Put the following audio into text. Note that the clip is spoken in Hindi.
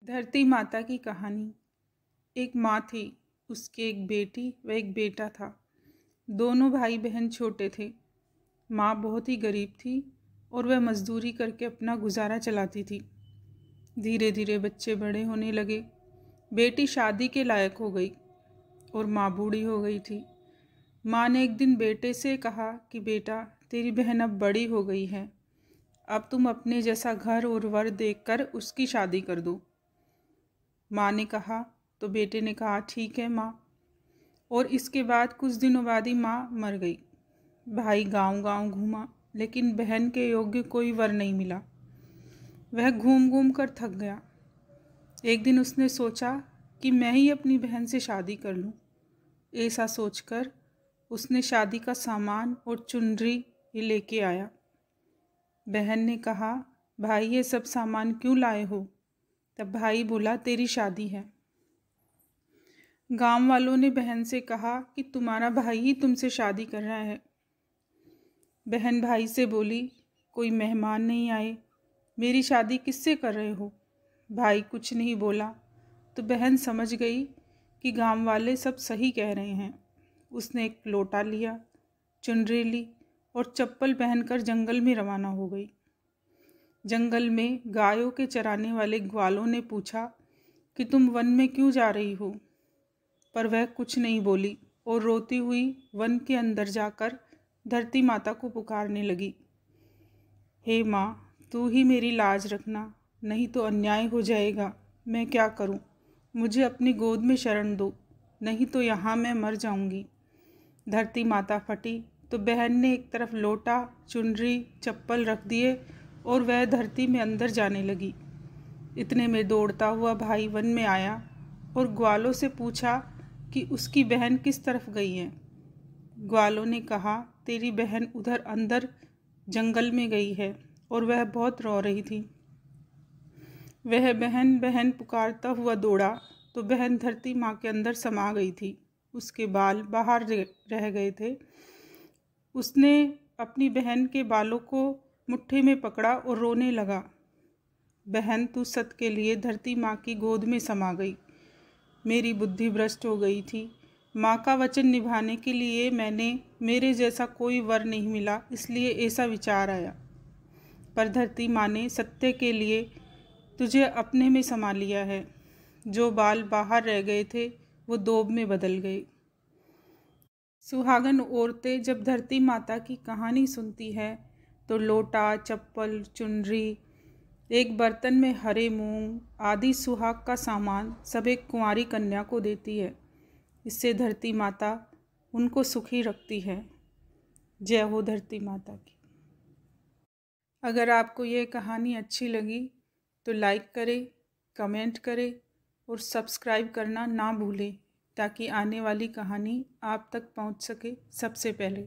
धरती माता की कहानी। एक माँ थी, उसकी एक बेटी व एक बेटा था। दोनों भाई बहन छोटे थे। माँ बहुत ही गरीब थी और वह मजदूरी करके अपना गुजारा चलाती थी। धीरे धीरे बच्चे बड़े होने लगे। बेटी शादी के लायक हो गई और माँ बूढ़ी हो गई थी। माँ ने एक दिन बेटे से कहा कि बेटा, तेरी बहन अब बड़ी हो गई है, अब तुम अपने जैसा घर और वर देखकर उसकी शादी कर दो। माँ ने कहा तो बेटे ने कहा ठीक है माँ। और इसके बाद कुछ दिनों बाद ही माँ मर गई। भाई गांव गांव घूमा लेकिन बहन के योग्य कोई वर नहीं मिला। वह घूम घूम कर थक गया। एक दिन उसने सोचा कि मैं ही अपनी बहन से शादी कर लूँ। ऐसा सोचकर उसने शादी का सामान और चुनरी ये लेके आया। बहन ने कहा, भाई ये सब सामान क्यों लाए हो? तब भाई बोला, तेरी शादी है। गांव वालों ने बहन से कहा कि तुम्हारा भाई ही तुमसे शादी कर रहा है। बहन भाई से बोली, कोई मेहमान नहीं आए, मेरी शादी किससे कर रहे हो? भाई कुछ नहीं बोला तो बहन समझ गई कि गांव वाले सब सही कह रहे हैं। उसने एक लोटा लिया, चुनरी ली और चप्पल पहनकर जंगल में रवाना हो गई। जंगल में गायों के चराने वाले ग्वालों ने पूछा कि तुम वन में क्यों जा रही हो? पर वह कुछ नहीं बोली और रोती हुई वन के अंदर जाकर धरती माता को पुकारने लगी। हे माँ, तू ही मेरी लाज रखना, नहीं तो अन्याय हो जाएगा। मैं क्या करूँ? मुझे अपनी गोद में शरण दो, नहीं तो यहाँ मैं मर जाऊँगी। धरती माता फटी तो बहन ने एक तरफ लोटा, चुनरी, चप्पल रख दिए और वह धरती में अंदर जाने लगी। इतने में दौड़ता हुआ भाई वन में आया और ग्वालों से पूछा कि उसकी बहन किस तरफ गई है। ग्वालों ने कहा, तेरी बहन उधर अंदर जंगल में गई है और वह बहुत रो रही थी। वह बहन बहन पुकारता हुआ दौड़ा तो बहन धरती माँ के अंदर समा गई थी। उसके बाल बाहर रह गए थे। उसने अपनी बहन के बालों को मुट्ठी में पकड़ा और रोने लगा। बहन, तू सत के लिए धरती माँ की गोद में समा गई। मेरी बुद्धि भ्रष्ट हो गई थी। माँ का वचन निभाने के लिए मेरे जैसा कोई वर नहीं मिला, इसलिए ऐसा विचार आया। पर धरती माँ ने सत्य के लिए तुझे अपने में समा लिया है। जो बाल बाहर रह गए थे वो दोब में बदल गए। सुहागन औरतें जब धरती माता की कहानी सुनती है तो लोटा, चप्पल, चुनरी, एक बर्तन में हरे मूंग आदि सुहाग का सामान सब एक कुंवारी कन्या को देती है। इससे धरती माता उनको सुखी रखती है। जय हो धरती माता की। अगर आपको ये कहानी अच्छी लगी तो लाइक करें, कमेंट करें और सब्सक्राइब करना ना भूलें ताकि आने वाली कहानी आप तक पहुंच सके सबसे पहले।